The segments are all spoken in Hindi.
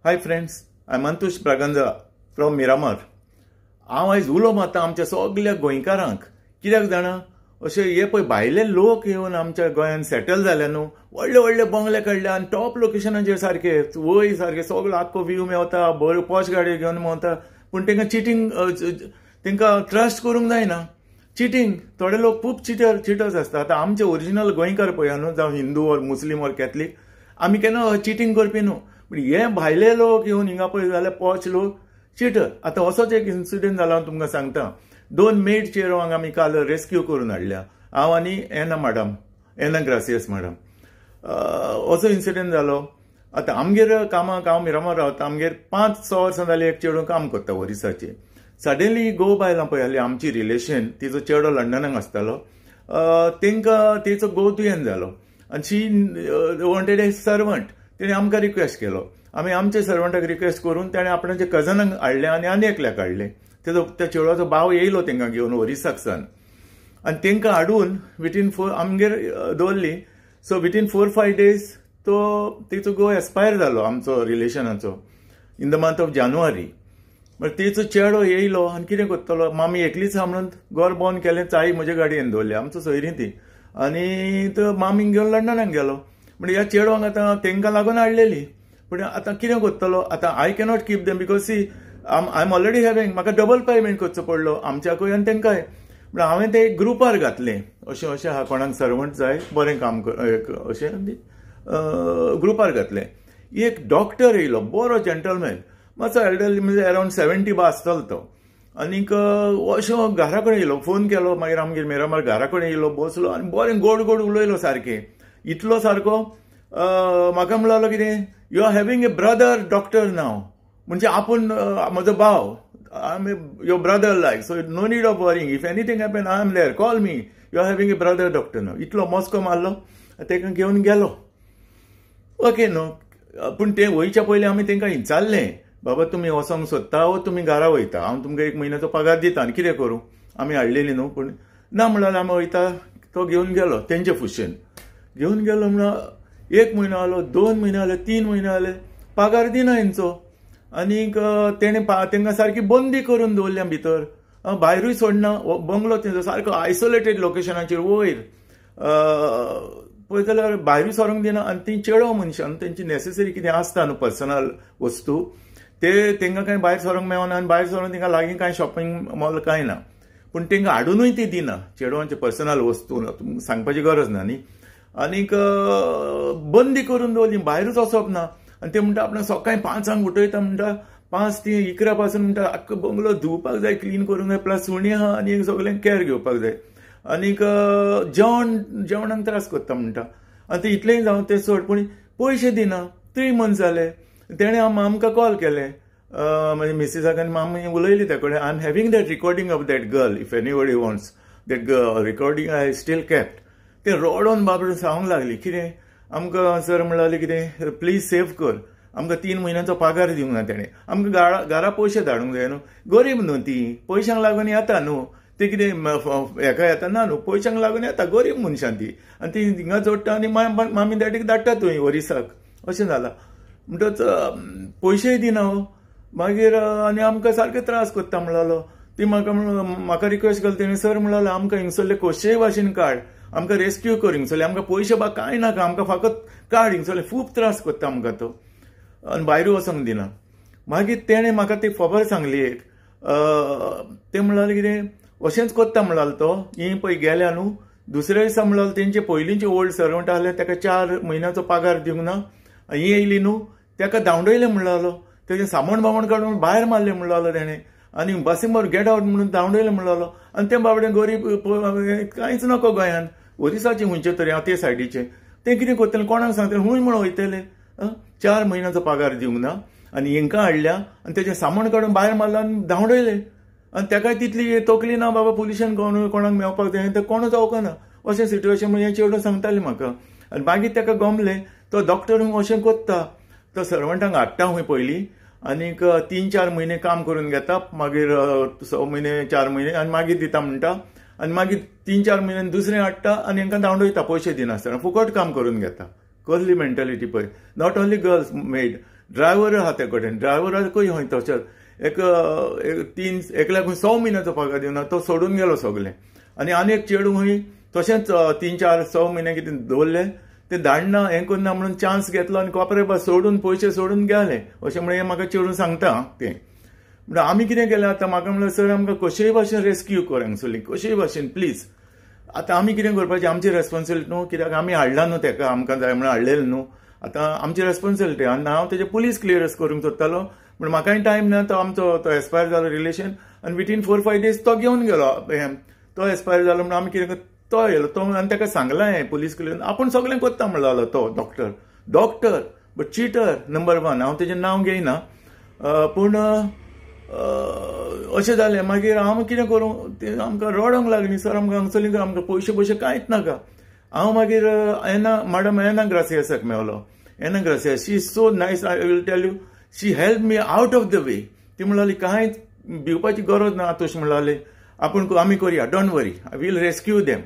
Hi friends, I Mantush Braganza from Miramar. हांव आयज उलो मारता आमच्या सगळ्या गोंयकारांक. कित्याक जाणा, अशे हे पळय भायले लोक येवन आमच्या गोंयांत सेटल जाले न्हू. व्हडले व्हडले बंगले काडले आनी टॉप लोकेशनाचेर सारके वयर सारके सगळो आख्खो व्यू मेवता, बऱ्यो पॉश गाडयो घेवन मेवता. पूण तांकां चिटींग, तांकां ट्रस्ट करूंक जायना. चिटींग, थोडे लोक खूब चिटर्स आसता. आतां आमचे ओरिजिनल गोंयकार पळया न्हू, जावं Hindu or Muslim or Catholic, आमी केन्ना चिटींग करपी न्हू. पण हे भायले लोक येवन हिंगा पळय जाल्यार पॉच लोक चिटर. आतां असोच एक इन्सिडेंट जाला, हांव तुमकां सांगता. 2 मेड चेडवांक आमी काल रेस्क्यू करून हाडल्या, हांव आनी एना ग्रासियस मॅडम. असो इन्सिडेंट जालो. आतां आमगेर कामाक हांव मिरामार रावता. आमगेर 5-6 वर्सां जालीं एक चेडूं काम करता ओरिसाचेर. सडनली घोव बायलां पळयली आमची रिलेशन, तिचो चेडो लंडनाक आसतालो. तांकां तिचो घोव दुयेंत जालो आनी शी वॉन्टेड ए सर्वंट. तेणे आमकां रिक्वेस्ट केलो. आमी आमच्या सर्वंटाक रिक्वेस्ट करून ताणें आपणाच्या कजनाक हाडलें आनी एकल्याक हाडलें. त्या चेडवाचो भाव येयलो तांकां घेवन ओरिसाक सान. आनी तांकां हाडून विथीन 4 आमगेर दवरली. सो विथीन 4-5 days तिचो घोव एक्सपायर जालो आमचो रिलेशनाचो, in the month of January. But तिचो चेडो येयलो आनी कितें करतलो, मामी एकलीच सांबाळून घर बंद केलें. चाई म्हजे गाडयेन दवरली, आमचो सोयरी ती. आनी तो मामीक घेवन लंडनाक गेलो. म्हणजे ह्या चेडवांक आतां तांकां लागून हाडलेली. पूण आतां कितें करतलो. आतां I cannot keep them because see I am already having, म्हाका डबल पेमेंट करचो पडलो आमच्याकूय आनी तांकांय. पूण हांवें ते ग्रुपार घातलें. अशें आहा कोणाक सर्वंट जाय, बरें काम अशें ग्रुपार घातलें. एक डॉक्टर येयलो, बरो जेंटलमॅन, मातसो एल्डरली, म्हणजे अरावंड 70 बा आसतलो तो. आनीक अशें घरा कडेन येयलो, फोन केलो. मागीर आमगेर मिरामार घरा कडेन येयलो, बसलो आनी बरें गोड गोड उलयलो सारकें. इतलो सारको म्हाका म्हणलो कितें, you are having a brother doctor नाव. म्हणजे आपूण म्हजो भाव, I am your brother like, so no need of worrying. If anything happen I am there, call me. You are having a brother doctor नाव. इतलो मस्को मारलो, ताका घेवन गेलो. ओके न्हू. पूण ते वयच्या पयलीं आमी तांकां विचारलें, बाबा तुमी वचोंक सोदता वो तुमी घरा वयता, हांव तुमकां 1 म्हयन्याचो पगार दिता आनी कितें करूं. आमी हाडलेली न्हू. पूण ना म्हणल्यार आमी वयता. तो घेवन गेलो तेंचे खुशेन. घेवन गेलो म्हणून 1 म्हयनो जालो, 2 म्हयने जाले, 3 म्हयने जाले, पगार दिना हेंचो. आनीक तेणें तांकां सारकी बंदी करून दवरल्या भितर, भायरूय सोडना. बंगलो तेंचो सारको आयसोलेटेड लोकेशनाचेर वयर. पळय जाल्यार भायरूय सरोंक दिना. आनी ती चेडो मनशान तेंची नेसेसरी कितें आसता न्हू पर्सनल वस्तू, ते तांकां कांय भायर सरोंक मेळना. आनी भायर सरोन तांकां लागीं कांय शॉपिंग मॉल कांय ना. पूण तांकां हाडूनय ती दिना चेडवांचे पर्सनल वस्तू, तुमकां सांगपाची गरज ना न्ही. आनीक बंदी करून दवरली, भायरूच वचप ना. आनी ते म्हणटा आपणाक सकाळीं 5 उठयता, म्हणटा 5 ते 11 पासून म्हणटा आख्खो बंगलो धुवपाक जाय, क्लीन करूंक जाय, प्लस सुणी आहा आनी सगळें कॅर घेवपाक जाय. आनीक जेवणाक त्रास करता म्हणटा. आनी ते इतलेंय जावन ते सोड, पूण पयशे दिना. 3 months जाले. तेणें आमकां कॉल केलें, म्हणजे मिसेसाक, आनी आमी उलयली ते कडेन. I am having that recording of that girl, if anybody wants that recording I still kept. ते रोडोन बाबडून सांगूंक लागली कितें. आमकां सर म्हणलें कितें, प्लीज सेव कर, आमकां 3 म्हयन्याचो पगार दिवंक ना. तेणें आमकां घरा पयशे धाडूंक जाय न्हू. गरीब न्हू ती, पयशांक लागून येता न्हू. ते कितें हेका येता ना न्हू, पयशांक लागून येता. गरीब मनशां ती. आनी ती हिंगा जोडटा आनी मामी डॅडीक धाडटा थंय ओरिसाक. अशें जालां. म्हणटच पयशेय दिना. मागीर आनी आमकां सारके त्रास करता म्हणलो. ती म्हाका रिक्वेस्ट केली. तेणें सर म्हणलें आमकां हिंगसरले कशेय भाशेन काड, आमकां रेस्क्यू कर हिंगसरले, आमकां पयशे बा कांय नाका, आमकां फकत काड हिंगसरले. खूब त्रास करता आमकां तो, आनी भायरूय वचोंक दिना. मागीर तेणें म्हाका ती खबर सांगली एक. ते म्हणलें कितें, अशेंच करता म्हणलो तो. ही पळय गेल्या न्हू, दुसऱ्या दिसा म्हणलो तेंचे पयलींचे ओल्ड सर्वंट आहले, ताका 4 म्हयन्याचो पगार दिवंक ना. ही येयली न्हू, ताका धांवडयलें म्हणलो. तेजें सामण काडून भायर मारलें म्हणलो तेणें. आनी बसींबर गेट आवट म्हणून धांवडयलें म्हणलो. आनी ते बाबडे गरीब कांयच नको गोंयांत, ओरिसाचे खंयचे तरी हांव ते सायडीचे. ते कितें करतले, कोणाक सांगतले, हूंय म्हणून वयतले. 4 म्हयन्याचो पगार दिवंक ना. आनी हांकां हाडल्या आनी तेजें सामण काडून भायर मारलें आनी धांवडयलें. आनी ताकाय तितली तोकली ना बाबा, पुलिशान कोणाक मेवपाक जाय, तें कोणूच जावंक ना. अशें सिट्युएशन म्हणून हें चेडूं सांगतालें म्हाका. आनी मागीर ताका गमलें. तो डॉक्टर अशें करता, तो सर्वंटांक हाडटा खंय पयलीं, आनीक 3-4 म्हयने काम करून घेता. मागीर 6 म्हयने 4 म्हयने आनी मागीर दिता म्हणटा. आनी मागीर 3-4 म्हयन्यान दुसरें हाडटा आनी हांकां धांवडयता पयशे दिनासतना. फुकट काम करून घेता. कसली मेंटॅलिटी पळय. Not only girls made, driver आहा ते कडेन ड्रायव्हराकूय हय तशेंच एकल्याक 6 म्हयन्याचो पगार दिवना तो सोडून गेलो सगळें आनी एक चेडू हय तशेंच 3-4-6 म्हयने कितें दवरले ते धाडना हें करना म्हणून चान्स घेतलो आनी कॉपरेट सोडून पयशे सोडून गेले अशें म्हणून हें म्हाका चेडून सांगता तें म्हणजे आमी कितें केलें आतां म्हाका म्हणलें सर आमकां कशेय भाशेन रेस्क्यू कर हांगसरली कशेय भाशेन प्लीज आतां आमी कितें करपाचें आमची रेस्पॉन्सिबिलिटी न्हू कित्याक आमी हाडला न्हू तेका आमकां जाय म्हणून हाडलेलें न्हू आतां आमची रेस्पॉन्सिबिलिटी आनी हांव तेजे पुलीस क्लियरन्स करूंक सोदतालो पूण म्हाकाय टायम ना तो आमचो तो एक्सपायर जालो रिलेशन आनी विथीन 4-5 days तो घेवन गेलो तो एक्सपायर जालो म्हणून आमी कितें तो येयलो तो आनी ताका सांगलां हें पुलीस क्लियरन्स आपूण सगळें करता म्हणलो तो डॉक्टर बट चिटर नंबर 1 हांव तेजें नांव घेयना पूण अशें जालें मागीर हांव कितें करूं तें आमकां रडोंक लागली सर आमकां हांगसरली आमकां पयशे कांयच नाका हांव मागीर मॅडम एना ग्रासियासाक मेळलो Ena Gracias she is so nice I will tell you she help me out of the way ती म्हणली कांयच भिवपाची गरज ना तशें म्हणलें आमी करया don't worry I will rescue them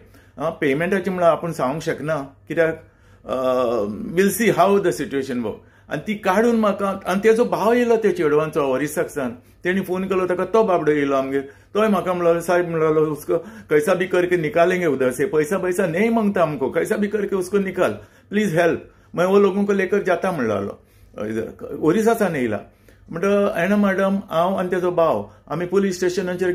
पेमेंटाची म्हणल्यार आपूण सांगूंक शकना कित्याक we'll see how the situation work आनी ती काडून म्हाका आनी तेजो भाव येयलो त्या चेडवांचो ओरिसाकसान तेणी फोन केलो ताका तो बाबडो येयलो आमगेर तोय म्हाका म्हणलो साहेब म्हणलो उसको कैसा भी करके निकालेंगे उधर से पैसा नहीं मांगता हमको कैसा भी करके उसको निकाल प्लीज हेल्प मैं वो लोगों को लेकर जाता म्हणलो ओरिसासान येयला म्हणटा एना मॅडम हांव आनी तेजो भाव आमी पुलीस स्टेशनाचेर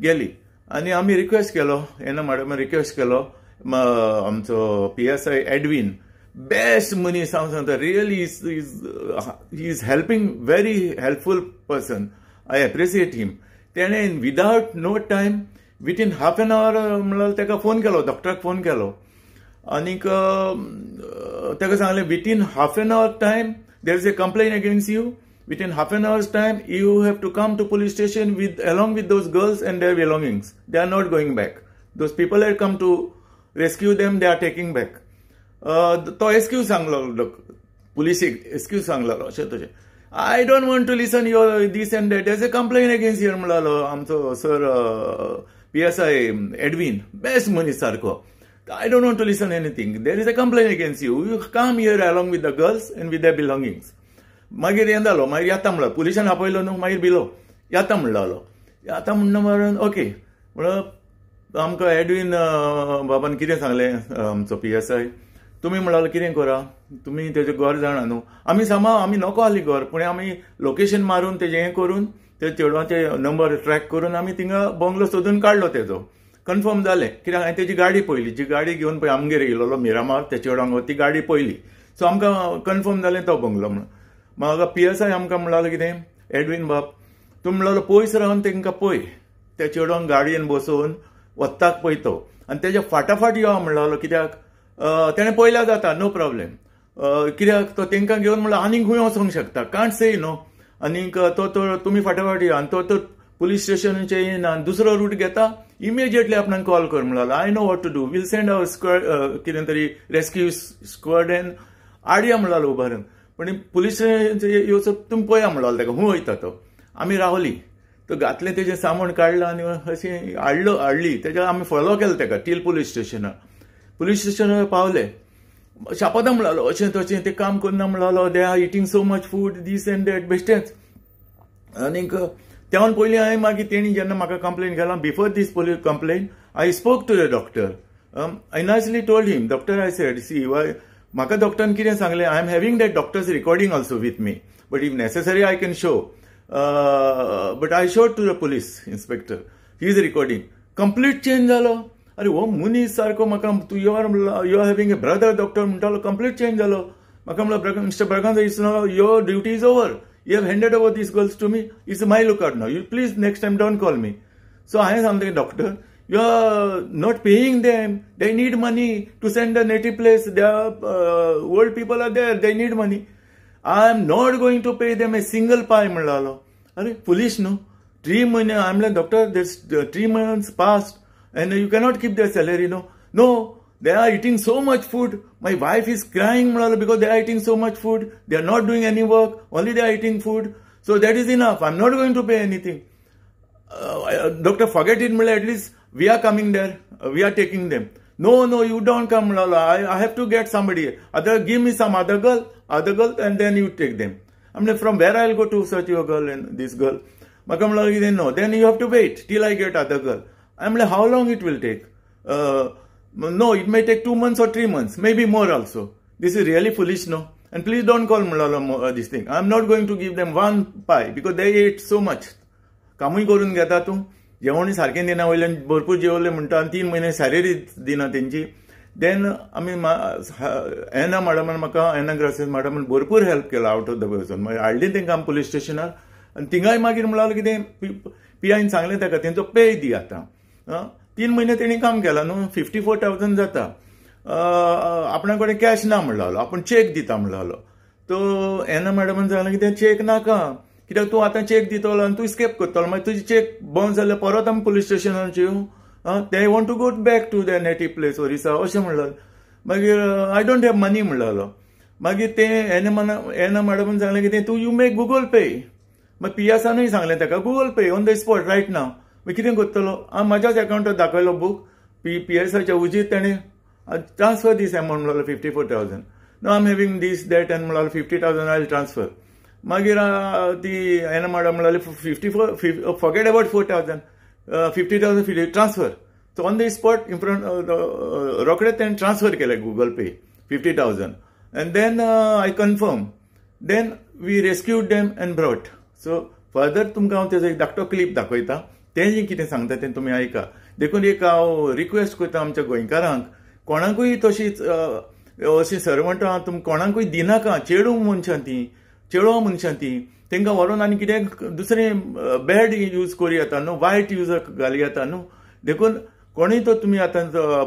गेली आनी आमी रिक्वेस्ट केलो एना मॅडम रिक्वेस्ट केलो आमचो PSI एडवीन बेस्ट मनीस हांव सांगता really he is helping very helpful person I appreciate him तेणें without no time within half an hour म्हणल्यार ताका फोन केलो डॉक्टराक फोन केलो आनीक ताका सांगलें within half an our time there is a complain against you within half an hour's time you have to come to police station along with those girls and their belongings. They are not going back. Those people had come to rescue them, they are taking back. तो excuse सांगलो police excuse सांगलो अशें तशें I don't want to listen your this and that. There's a complaint against you म्हणलो आमचो सर PSI एडवीन बेस्ट मनीस सारको I don't want to listen anything. There is a complaint against you. You come here along with the girls and with their belongings. मागीर हें जालो मागीर येता म्हणलो पुलिसान आपयलो न्हू मागीर भिलो येता म्हणलो येता म्हणना मारून ओके म्हणल्यार आमकां एडवीन बाबान कितें सांगलें आमचो PSI तुमी म्हणलो कितें करा तुमी तेजें घर जाणा न्हू आमी नको आसली घर पूण आमी लोकेशन मारून तेजें हें करून ते चेडवाचे नंबर ट्रॅक करून आमी थिंगा बंगलो सोदून काडलो तेजो कन्फर्म जालें कित्याक हांवें तेजी गाडी पयली जी गाडी घेवन पळय आमगेर येयलो मिरामार त्या चेडवांक ती गाडी पयली सो आमकां कन्फर्म जालें तो बंगलो म्हणून म्हाका PSI आमकां म्हणलो कितें एडवीन बाब तूं म्हणलो पयस रावन तांकां पळय त्या चेडवांक गाडयेन बसोवन वत्ताक पळयतो आनी तेज्या फाटाफाट यो म्हणलो कित्याक तेणें पळयल्यार जाता नो प्रॉब्लेम कित्याक तो तांकां घेवन म्हणल्यार आनीक खंय वचूंक शकता कांट से न्हू आनीक तो तुमी फाटाफाट यो आनी तो पुलीस स्टेशनाचेर येना दुसरो रूट घेता इमिजिएटली आपणाक कॉल कर म्हणलो I know what to do will send our squad कितें तरी रेस्क्यू स्क्वॉड एन आडया म्हणलो उबारून पण पुलीस येवचो तुमी पळया म्हणलो ताका हूं वयता तो आमी रावली तो घातलें तेजें सामान काडलां आनी अशें हाडली तेज्या आमी फॉलो केलो ताका टील पुलीस स्टेशनार पावले शापोता म्हणलो अशें तशें तें काम करना म्हणलो they are eating so much food this and that बेश्टेच आनीक तेवन पयलीं हांवें मागीर तेणी जेन्ना म्हाका कंप्लेन केला before this police complain I spoke to the doctor I nicely told him doctor I said see why म्हाका डॉक्टरान कितें सांगलें I am having that doctor's recording also with me but if necessary I can show but I showed to the police inspector he is recording complete change जालो अरे हो मनीस सारको म्हाका तू you are having a brother doctor म्हणटालो कंप्लीट चेंज जालो म्हाका म्हणलो mister Braganza it's no your duty is over you have handed over these girls to me it's my look out नाव you please next time don't call me so हांवें सांगलें doctor you are not paying them. They need money to send a native place. Their old people are there. They need money. I am not going to pay them a single pie. Malalo. Are foolish no? 3 months. I'm like doctor. There's 3 months passed, and you cannot keep their salary. No. They are eating so much food. My wife is crying malalo because they are eating so much food. They are not doing any work. Only they are eating food. So that is enough. I'm not going to pay anything. Doctor, forget it. At least. We are coming there. We are taking them. No, you don't come, Lala. I have to get somebody. Give me some other girl, and then you take them. म्हणलें from where I will go to search your girl and this girl. म्हाका म्हणल्यार कितें no, then you have to wait till I get other girl. हांवें म्हणलें how long it will take. No, it may take 2 months or 3 months, may be more also. This is really foolish no. And please don't call म्हणलो this thing. I'm not going to give them one pie because they ate so much. कामूय करून घेता तूं, जेवणूय सारकें दिना, वयल्यान भरपूर जेवले म्हणटा आनी 3 म्हयने सॅलरी दिना तेंची. देन आमी एना मॅडमान म्हाका, एना ग्रासेस मॅडमान भरपूर हेल्प केला आउट ऑफ द पर्सन. मागीर हाडली तेंकां आमी पुलीस स्टेशनार आनी थिंगाय मागीर म्हणलें कितें PIन सांगलें ताका तेंचो पे दी आतां. 3 म्हयने तेणी काम केलां न्हू, 54,000 जाता. आपणा कडेन कॅश ना म्हणलो, आपण चेक दिता म्हणलो. तो एना मॅडमान सांगलें की तें चेक नाका, कित्याक तूं आतां चेक दितलो आनी तूं स्केप करतलो, मागीर तुजी चेक बाउन्स जाल्यार परत आमी पुलीस स्टेशनार येवं. They want to go back to the native place Orissa अशें म्हणलें. मागीर आय डोंट हॅव मनी म्हणलो. मागीर ते एना मॅडमान सांगलें की तें तूं यू मेक गुगल पे. मागीर पियासानूय सांगलें ताका गुगल पे ऑन द स्पॉट रायट नाव. मागीर कितें करतलो, हांव म्हाज्याच एकाउंटार दाखयलो बूक, PSIच्या उजीत ताणें transfer this amount म्हणलो 54,000. No, I'm having this, that and म्हणलो 50,000 I'll transfer. मागीर ती एना मॅडम म्हणली 54, forget about 4,000, 50,000 transfer. So on the spot in front रोखडेच ताणें ट्रान्सफर केलें Google Pay 50,000. And then I confirm. Then we rescued them and brought. So further तुमकां हांव तेजो एक धाकटो क्लिप दाखयता, तें जें कितें सांगता तें तुमी आयका. देखून एक हांव रिक्वेस्ट करता आमच्या गोंयकारांक, कोणाकूय तशीच अशी सर्वंटां तुमी कोणाकूय दिनाका. चेडूं मनशां ती, चेडवां मनशां ती, तांकां व्हरून आनी कितें दुसरें बॅड यूज करूं येता न्हू, वायट यूज घालूं येता न्हू. देखून कोणूय तो तुमी आतां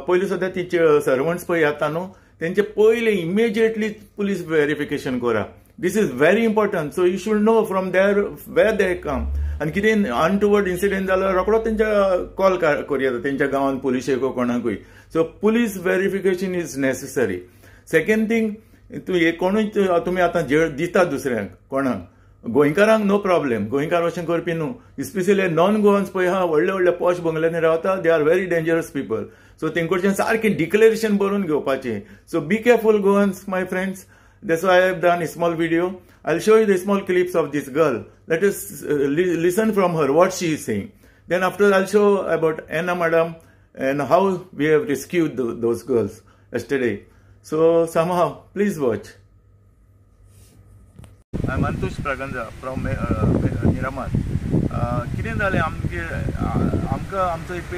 पयलीं सुद्दां ती सर्वंट्स पळय येता न्हू, तेंचे पयलीं इमिजिएटली पुलीस व्हेरिफिकेशन करा. This is very important. So you should know from there where they come. आनी कितें अनटुवर्ड इन्सिडेंट जालो रोखडो तेंच्या कॉल करूं येता तेंच्या गांवांत पुलिशेक कोणाकूय. So police verification is necessary. Second thing, कोणूय तुमी आतां दिता दुसऱ्यांक कोणाक, गोंयकारांक नो प्रॉब्लेम, गोंयकार अशें करपी न्हू. स्पेशली नॉन गोवन्स पळय हा व्हडले व्हडले पॉश बंगल्यांनी रावता, they are very dangerous people. So तेंकडच्यान सारकें डिक्लेरेशन बरोवन घेवपाचें. So be careful Goans my friends. That's why I have done a small video. I'll show you the small clips of this girl. Let us listen from her what she is saying. Then after I'll show about Anna Madam and how we have rescued those girls yesterday. So somehow, please watch. I'm Antush Praganza from Miramar. कितें जालें आमकां आमचो एक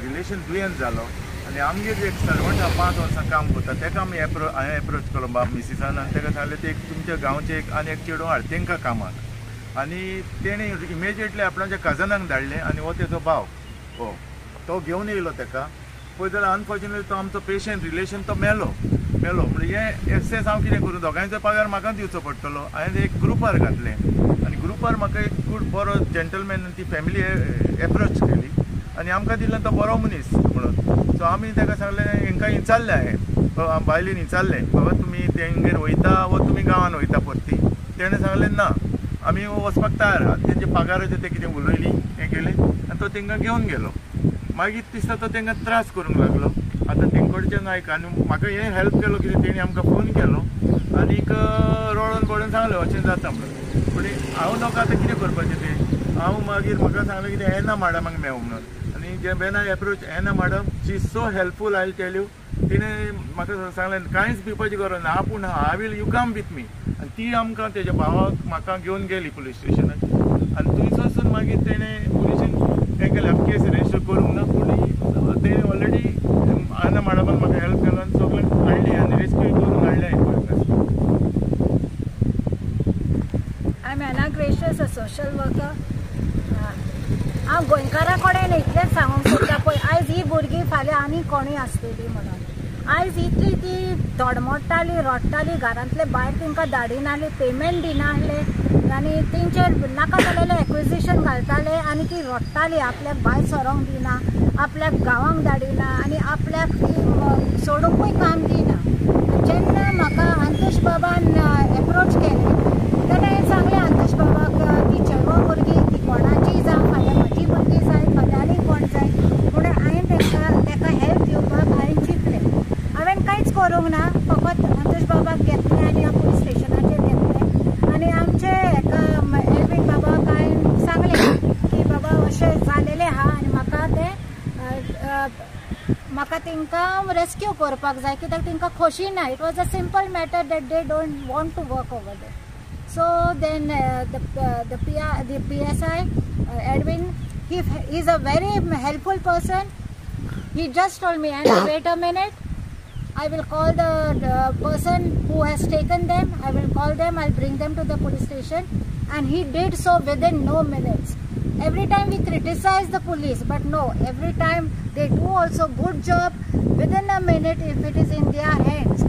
रिलेशन दुयेंत जालो आनी आमगेर एक सर्वंट 5 वर्सां काम करता, ताका आमी हांवें एप्रोच केलो बाब मिसिसान. आनी ताका सांगलें ते तुमच्या गांवचे एक आनी एक चेडूं हाड तांकां कामाक. आनी तेणें इमिजिएटली आपणाच्या कजनाक धाडलें आनी हो तेजो भाव तो घेवन येयलो ताका. पळय जाल्यार अनफॉर्च्युनेटली तो आमचो पेशंट रिलेशन तो मेलो. म्हणजे हें एक्सेस हांव कितें करूं, दोगांयचो पगार म्हाका दिवचो पडटलो. हांवें एक ग्रुपार घातलें आनी ग्रुपार म्हाका एक गुड बरो जेंटलमॅन ती फॅमिली एप्रोच केली आनी आमकां दिल्लो तो बरो मनीस म्हणून. सो आमी ताका सांगलें, हांकां विचारलें हांवें, बायलीन विचारलें, बाबा तुमी तेंगेर वयता वा तुमी गांवान वयता परती. तेणें सांगलें ना, आमी वचपाक तयार आहात. तेंचे पगाराचें ते कितें उलयली हें केलें आनी तो तांकां घेवन गेलो. मागीर दिसता तो तांकां त्रास करूंक लागलो. आतां तेंकडच्यान आयका आनी म्हाका हें हेल्प केलो कितें, तेणी आमकां फोन केलो आनीक रडोन पडोन सांगलें अशें जाता म्हणून. पूण हांव नका आतां कितें करपाचें तें. हांव मागीर म्हाका सांगलें कितें एना मॅडमाक मेळो म्हणून. आनी जे when I approach Ena madam, she is so helpful. I tell you, तिणें म्हाका सांगलें कांयच भिवपाची गरज ना, आपूण I will you come with me. आनी ती आमकां तेज्या भावाक म्हाका घेवन गेली पुलीस स्टेशनार. आनी थंयसर वचून मागीर तेणें पुलिशेन हें केलें, केस रजिस्टर करूंक ना. पूण तेणें ऑलरेडी एना मॅडमान म्हाका हेल्प केलो आनी सगळें हाडलें आनी रेस्क्यू करून हाडलें. I am Ena Gracias, a social worker. हांव गोंयकारा कडेन इतलेंच सांगूंक सोदता, पळय आयज ही भुरगीं फाल्यां आनी कोणूय आसतलीं म्हणून. आयज इतली ती धडमडटाली, रडटाली, घरांतले भायर तांकां धाडिनाली, पेमेंट दिनासले आनी तेंचेर नाका जालेलें एक्विजिशन घालताले आनी ती रडटाली, आपल्याक भायर सरोंक दिना, आपल्याक गांवांक धाडिना आनी आपल्याक ती सोडूंकूय काम दिना. जेन्ना म्हाका अंतुश बाबान एप्रोच केलें तेन्ना हांवें सांगलें अंतुश बाबाक, ती चेडवां भुरगीं ती कोणाचीय जावं, फाल्यां म्हजी भुरगीं जाय, फाल्यां आनी कोण जाय. पूण हांवें ताका हेल्प दिवपाक हांवें चिंतलें. हांवें कांयच करूंक ना, फकत अंतुश बाबाक घेतलें आनी पुलीस स्टेशनाचेर घेतलें आनी आमचे ताका तिंका रेस्क्यू करपाक जाय कित्याक तिंका खोशी ना. It was a simple matter that they don't want to work over there. So then the PSI Edwin, he is a very helpful person. He just told me, and wait a minute, I will call the person who has taken them. I will call them. I'll bring them to the police station. And he did so within no minutes. Every time we criticize the police, but no, every time they do also good job within a minute if it is in their hands.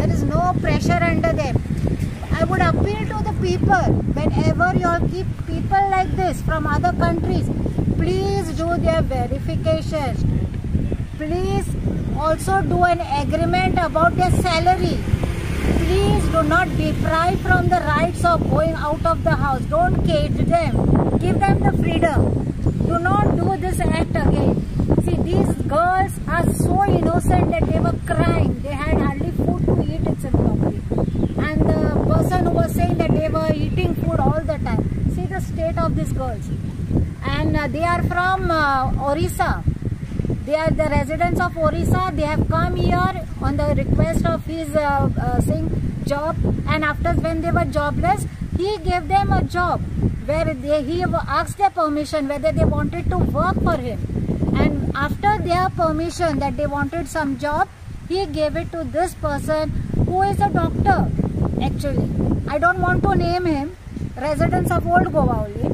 There is no pressure under them. I would appeal to the people, whenever you all keep people like this from other countries, please do their verification. Please also do an agreement about their salary. Please do not deprive from the rights of going out of the house. Don't cage them. Give them the freedom. Do not do this act again. See, these girls are so innocent that they were crying. They had hardly food to eat, it's in public. And the person who was saying that they were eating food all the time. See the state of these girls. And they are from Orissa. They are the residents of Orissa. They have come here on the request of his job. And after, when they were jobless, he gave them a job where he asked their permission whether they wanted to work for him. And after their permission that they wanted some job, he gave it to this person who is a doctor. Actually, I don't want to name him, residents of Old Goa only,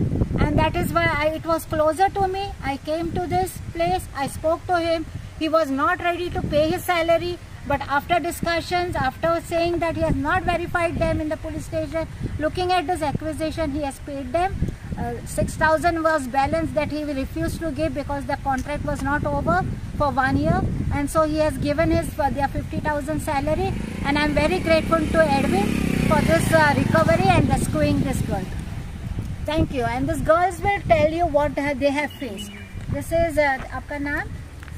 and that is why it was closer to me. I came to this place, I spoke to him. He was not ready to pay his salary, but after discussions, after saying that he has not verified them in the police station, looking at this acquisition, he has paid them. 6,000 was balance that he refused to give because the contract was not over for 1 year, and so he has given his their 50,000 salary. And I am very grateful to Edwin for this recovery and rescuing this girl. Thank you. And these girls will tell you what they have faced. This is आपका नाम?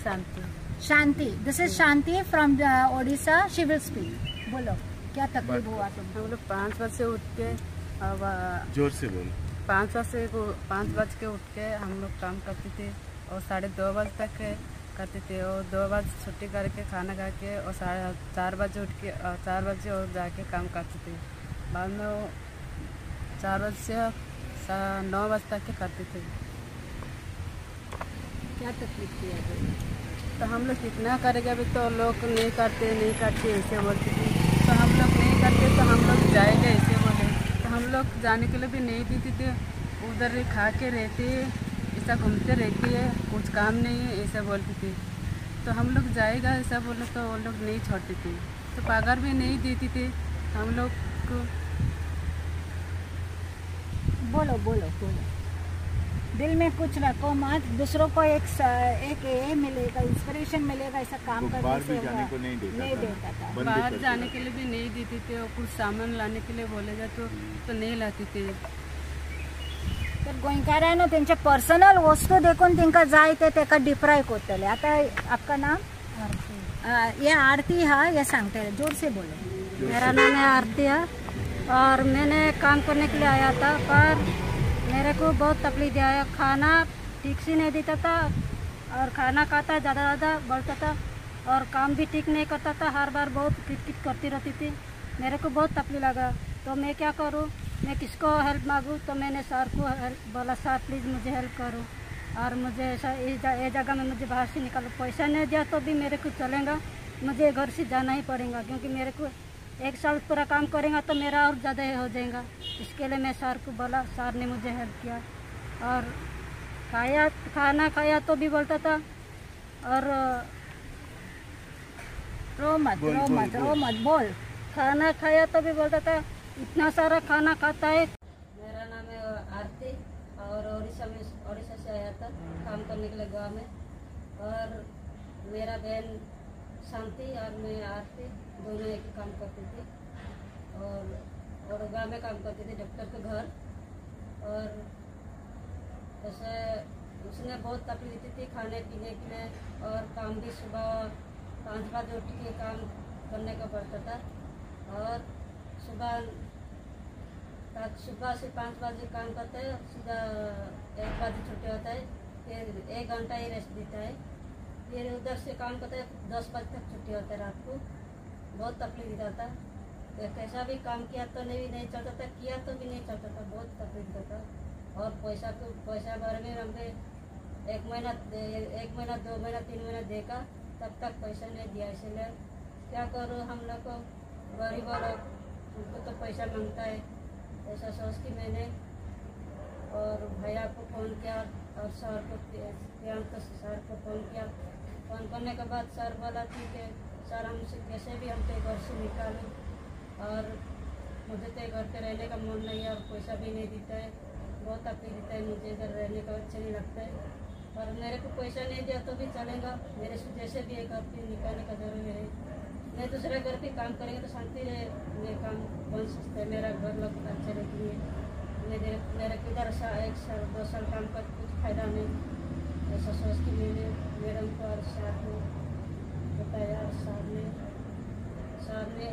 शांति. Shanti. This is Shanti from Odisha. She will speak. बोलो क्या तकलीफ हुआ तुम? हम लोग 5 बजे उठ के अब जोर से बोलो. 5 बज के उठ के हम लोग काम करते थे और 2:30 बजे तक करते थे और 2 बजे छुट्टी करके खाना खा के और 4 बजे उठ के 4 बजे और जाके काम करते थे. बाद में वो 4 बजे से 9 बजे तक के करते थे. क्या तकलीफ थी अभी? तो हम लोग कितना करेंगे अभी तो लोग नहीं करते ऐसे बोलते थे. तो हम लोग नहीं करते तो हम लोग जाएंगे ऐसे बोले. तो हम लोग जाने के लिए भी नहीं देते थे. उधर ही खा के रहते ऐसा घूमते रहती है, कुछ काम नहीं है ऐसा बोलती थी. तो हम लोग जाएगा ऐसा बोले तो वो लोग नहीं छोड़ते थे. तो पगार भी नहीं देती थी हम लोग को. बोलो दिल में कुछ रखो मत. दूसरों को एक ये मिलेगा, इंस्पिरेशन मिलेगा ऐसा काम करने से. नहीं देता था. बाहर जाने के लिए भी नहीं देती थी और कुछ सामान लाने के लिए बोलेगा तो नहीं लाती थी. तर गोंयकारांनो त्यांचे पर्सनल वस्तू देखून तिंका जाय ते डिप्राय करतले. आता आपका नाम? आरती. ये आरती है, ये सांगते जोर से बोले. मेरा नाम है आरती है और मैंने काम करने के लिए आया था पर मेरे को बहुत तकलीफ दिया है. खाना ठीक से नहीं देता था और खाना खाता ज़्यादा बढ़ता था और काम भी ठीक नहीं करता था. हर बार बहुत किट करती रहती थी. मेरे को बहुत तकलीफ लगा. तो मैं क्या करूं, मैं किसको हेल्प मांगूं? तो मैंने सर को बोला सर प्लीज़ मुझे हेल्प करो और मुझे ऐसा ये जगह में मुझे बाहर से निकालो. पैसा नहीं दिया तो भी मेरे को चलेगा, मुझे घर से जाना ही पड़ेगा क्योंकि मेरे को 1 साल पूरा काम करेगा तो मेरा और ज़्यादा ही हो जाएगा. इसके लिए मैं सर को बोला, सर ने मुझे हेल्प किया और खाना खाया तो भी बोलता था. और रो मत बोल. खाना खाया तो भी बोलता था इतना सारा खाना खाता है. मेरा नाम है आरती और उड़ीसा से आया था काम करने के लिए गाँव में. और मेरा बहन शांति और मैं आरती दोनों एक ही काम करती थी और गाँव में काम करती थी डॉक्टर के घर. और ऐसे उसने बहुत तकलीफ देती थी खाने पीने के लिए और काम भी सुबह 5 बजे उठ के काम करने का पड़ता था. और सुबह से 5 बजे काम करते हैं, सीधा 1 बजे छुट्टी होता है, फिर 1 घंटा ही रेस्ट देता है फिर उधर से काम करते 10 बजे तक छुट्टी होता है रात को। बहुत तकलीफ देता था, तो कैसा भी काम किया तो नहीं चलता था, किया तो भी नहीं चलता था, बहुत तकलीफ देता था। और पैसा भर में हमने 1 महीना 2 महीना 3 महीना देखा, तब तक पैसा नहीं दिया। इसलिए क्या करूँ, हम लोग को गरीब लोग, उनको तो पैसा मांगता है। ऐसा सोच के मैंने और भैया को फ़ोन किया और सर को फ़ोन किया। फ़ोन करने के बाद सर बोला ठीक है सर, हमसे कैसे भी हमको घर से निकालो, और मुझे तो घर पे रहने का मन नहीं है और पैसा भी नहीं देता है, बहुत तकलीफ देता है, मुझे इधर रहने का अच्छा नहीं लगता है। और मेरे को पैसा नहीं दिया तो भी चलेगा, मेरे से जैसे भी एक घर पे निकालने का जरूरी है। मैं दूसरे घर पे काम करेंगे तो शांति रहे, मेरे काम बन सकते हैं, मेरा घर लोग अच्छे रहेंगे। मेरा किधर 1 साल 2 साल काम कर कुछ फायदा नहीं। ऐसा सोच के मैंने मैडम को और सर को बताया, और सर ने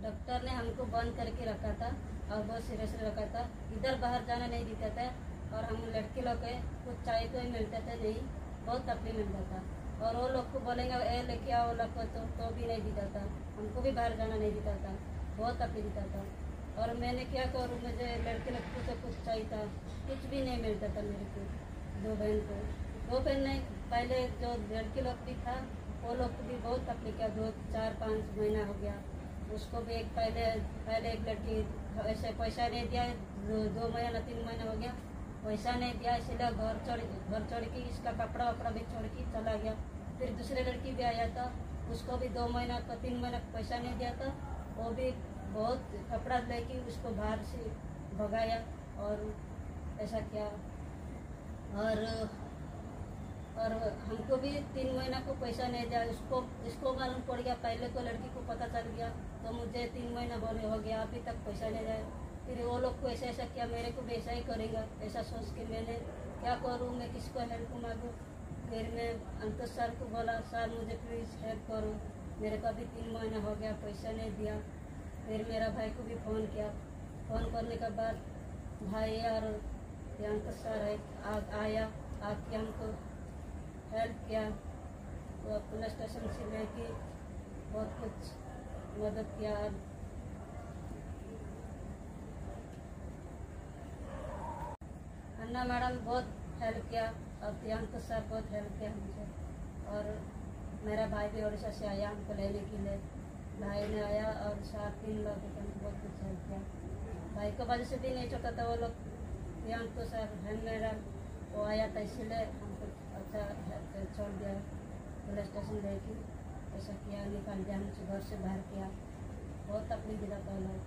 डॉक्टर ने हमको बंद करके रखा था और बहुत सीरियस रखा था, इधर बाहर जाना नहीं देता था। और हम लड़के लोग के कुछ चाहिए तो ही मिलता था नहीं, बहुत तकलीफ मिलता था। और वो लोग को बोलेंगे ए लेके आओ लोग को, तो भी नहीं देता था, हमको भी बाहर जाना नहीं देता था, बहुत तकलीफ देता था। और मैंने क्या करूँ, मुझे लड़के लोग को तो कुछ चाहिए था, कुछ भी नहीं मिलता था मेरे को। 2 बहन नहीं, पहले जो लड़के लोग भी था वो लोग को भी बहुत तकलीफ किया, 2 4 5 महीना हो गया। उसको भी पहले एक लड़की ऐसे पैसा नहीं दिया, 2 महीना 3 महीना हो गया, पैसा नहीं दिया, इसलिए घर छोड़ के इसका कपड़ा वपड़ा भी छोड़ के चला गया। फिर दूसरे लड़की भी आया था, उसको भी 2 महीना का 3 महीना पैसा नहीं दिया था, वो भी बहुत कपड़ा लेके उसको बाहर से भगाया और ऐसा किया। और हमको भी 3 महीना को पैसा नहीं दिया, इसको मालूम पड़ गया, पहले को लड़की को पता चल गया, तो मुझे 3 महीना हो गया, अभी तक पैसा नहीं दिया। फिर वो लोग को ऐसा किया, मेरे को भी ऐसा ही करेगा, ऐसा सोच के मैंने क्या करूँ, मैं किसको हेल्प मांगूँ। फिर मैं अंतर सर को बोला, सर मुझे प्लीज़ हेल्प करो, मेरे को अभी 3 महीना हो गया, पैसा नहीं दिया। फिर मेरा भाई को भी फ़ोन किया, फ़ोन करने के बाद भाई और अंतर सर आया, आके हमको हेल्प किया, तो पुलिस स्टेशन से लेके बहुत कुछ मदद किया। अन्ना मैडम बहुत हेल्प किया और प्रियंका सर बहुत हेल्प किया मुझे। और मेरा भाई भी उड़ीसा से आया हमको लेने के लिए, भाई ने आया और 3 लोग बहुत कुछ हेल्प किया। भाई को वजह से भी नहीं छोटा था, वो लोग प्रियंका सर है मेरा, वो आया था, इसलिए हमको अच्छा छोड़ दिया पुलिस स्टेशन लेके, ऐसा किया, निकाल दिया हमसे घर से बाहर किया, बहुत तकलीफ दिला था लोग।